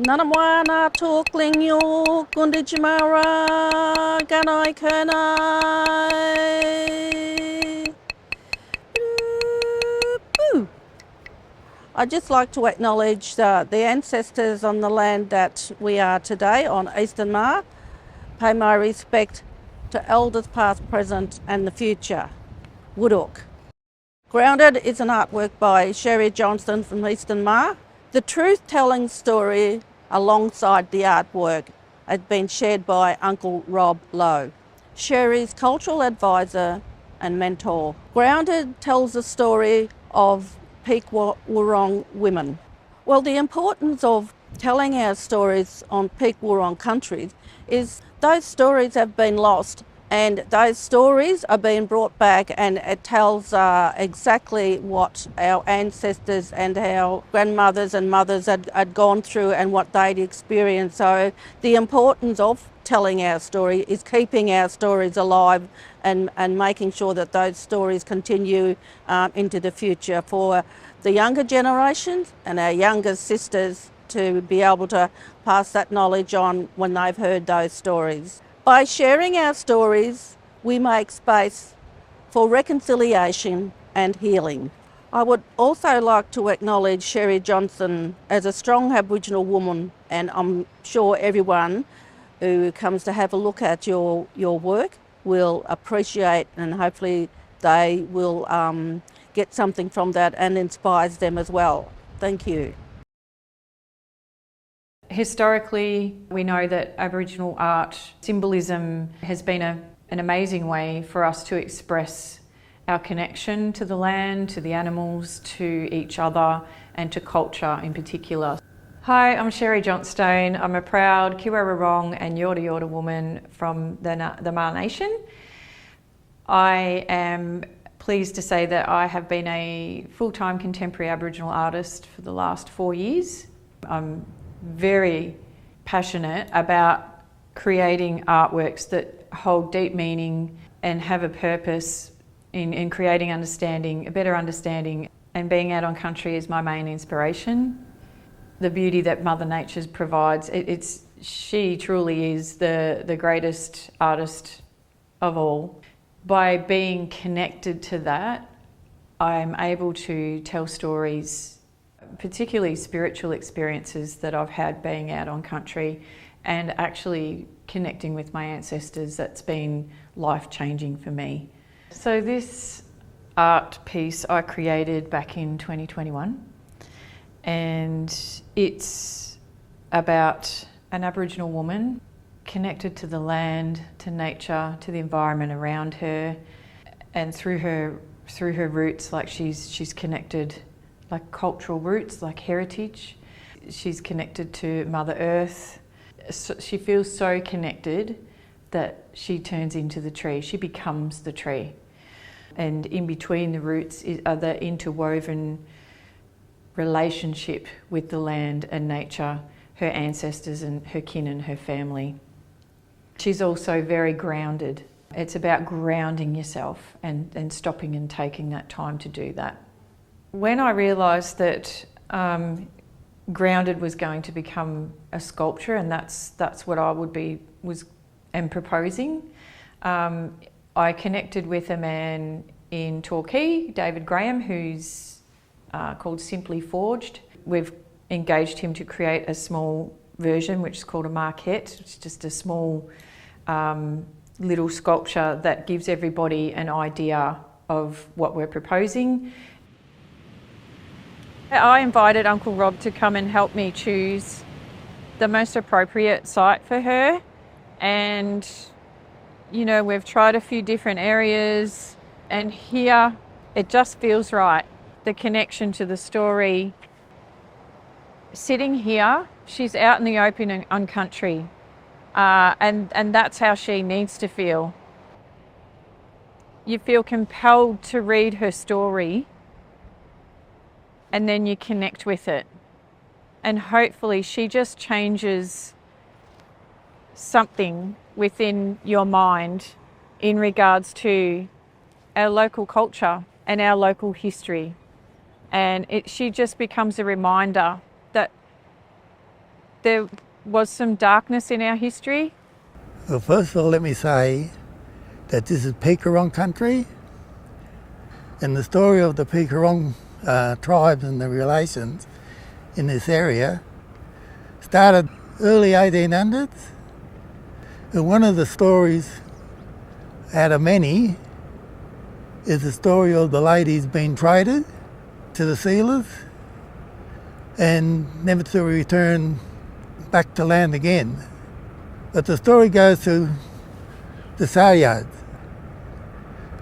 Nanawana tukling yu kundijimara ganai kanai. I'd just like to acknowledge the ancestors on the land that we are today on Eastern Mar. Pay my respect to elders past, present and the future. Woodok. Grounded is an artwork by Sherry Johnston from Eastern Mar. The truth-telling story alongside the artwork has been shared by Uncle Rob Lowe, Sherry's cultural advisor and mentor. Grounded tells the story of Peak Wurrung women. Well, the importance of telling our stories on Peak Wurrung country is those stories have been lost, and those stories are being brought back, and it tells exactly what our ancestors and our grandmothers and mothers had gone through and what they'd experienced. So the importance of telling our story is keeping our stories alive and making sure that those stories continue into the future for the younger generations and our younger sisters to be able to pass that knowledge on when they've heard those stories. By sharing our stories, we make space for reconciliation and healing. I would also like to acknowledge Sherry Johnson as a strong Aboriginal woman, and I'm sure everyone who comes to have a look at your work will appreciate, and hopefully they will get something from that and inspires them as well. Thank you. Historically, we know that Aboriginal art symbolism has been an amazing way for us to express our connection to the land, to the animals, to each other and to culture in particular. Hi, I'm Sherry Johnstone. I'm a proud Kiwara and Yorta Yorta woman from the Maar Nation. I am pleased to say that I have been a full-time contemporary Aboriginal artist for the last 4 years. I'm very passionate about creating artworks that hold deep meaning and have a purpose in creating understanding, a better understanding, and being out on country is my main inspiration. The beauty that Mother Nature provides, she truly is the greatest artist of all. By being connected to that, I'm able to tell stories, particularly spiritual experiences that I've had being out on country and actually connecting with my ancestors. That's been life-changing for me. So this art piece I created back in 2021, and it's about an Aboriginal woman connected to the land, to nature, to the environment around her, and through her roots, like she's connected, like cultural roots, like heritage. She's connected to Mother Earth. So she feels so connected that she turns into the tree. She becomes the tree. And in between the roots are the interwoven relationship with the land and nature, her ancestors and her kin and her family. She's also very grounded. It's about grounding yourself and stopping and taking that time to do that. When I realised that grounded was going to become a sculpture, and that's what I am proposing, I connected with a man in Torquay, David Graham, who's called Simply Forged. We've engaged him to create a small version, which is called a marquette. It's just a small little sculpture that gives everybody an idea of what we're proposing. I invited Uncle Rob to come and help me choose the most appropriate site for her, and you know, we've tried a few different areas, and here it just feels right. The connection to the story. Sitting here, she's out in the open on country, and that's how she needs to feel. You feel compelled to read her story, and then you connect with it. And hopefully she just changes something within your mind in regards to our local culture and our local history. And she just becomes a reminder that there was some darkness in our history. Well, first of all, let me say that this is Peekarong country, and the story of the Peekarong tribes and the relations in this area started early 1800s. And one of the stories out of many is the story of the ladies being traded to the sealers and never to return back to land again. But the story goes to the sale yards,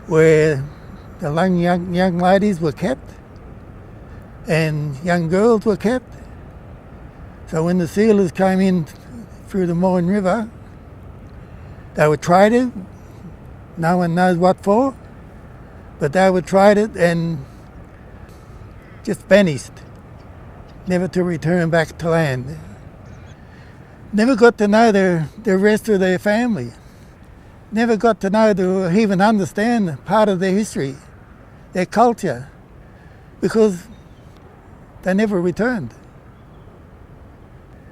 where the young ladies were kept and young girls were kept. So when the sealers came in through the Moyne River, they were traded, no one knows what for, but they were traded and just vanished, never to return back to land. Never got to know the rest of their family. Never got to know to even understand part of their history, their culture, because they never returned.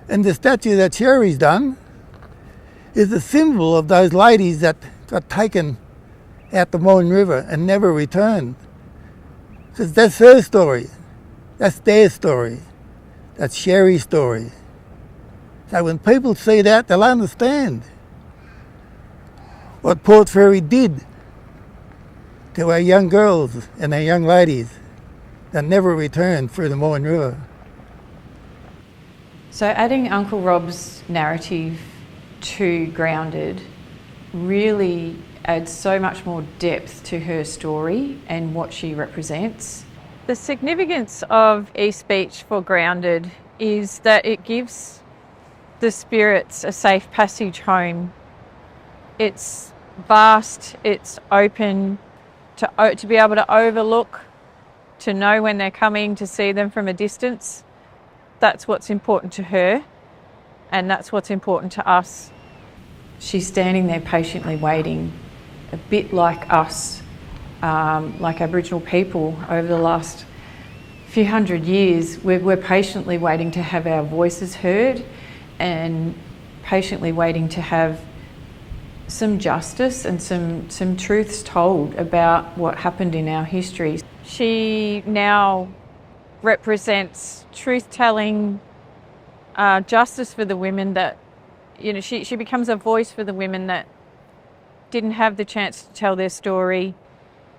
And the statue that Sherry's done is a symbol of those ladies that got taken out the Moyne River and never returned. Because that's her story. That's their story. That's Sherry's story. So when people see that, they'll understand what Port Fairy did to our young girls and our young ladies that never returned through the Moyne River. So adding Uncle Rob's narrative to Grounded really adds so much more depth to her story and what she represents. The significance of East Beach for Grounded is that it gives the spirits a safe passage home. It's vast, it's open, to be able to overlook, to know when they're coming, to see them from a distance. That's what's important to her, and that's what's important to us. She's standing there patiently waiting, a bit like us, like Aboriginal people over the last few hundred years. We're patiently waiting to have our voices heard and patiently waiting to have some justice and some truths told about what happened in our history. She now represents truth-telling, justice for the women that, she becomes a voice for the women that didn't have the chance to tell their story.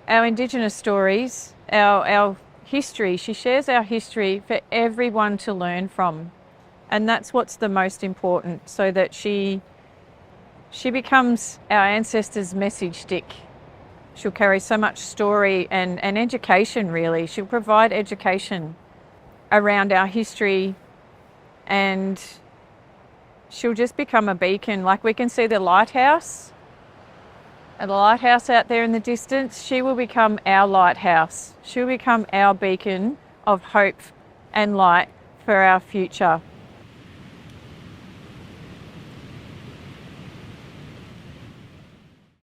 Our Indigenous stories, our history, she shares our history for everyone to learn from. And that's what's the most important, so that she becomes our ancestors' message stick. She'll carry so much story and education, really. She'll provide education around our history, and she'll just become a beacon. Like, we can see the lighthouse, and the lighthouse out there in the distance. She will become our lighthouse. She'll become our beacon of hope and light for our future.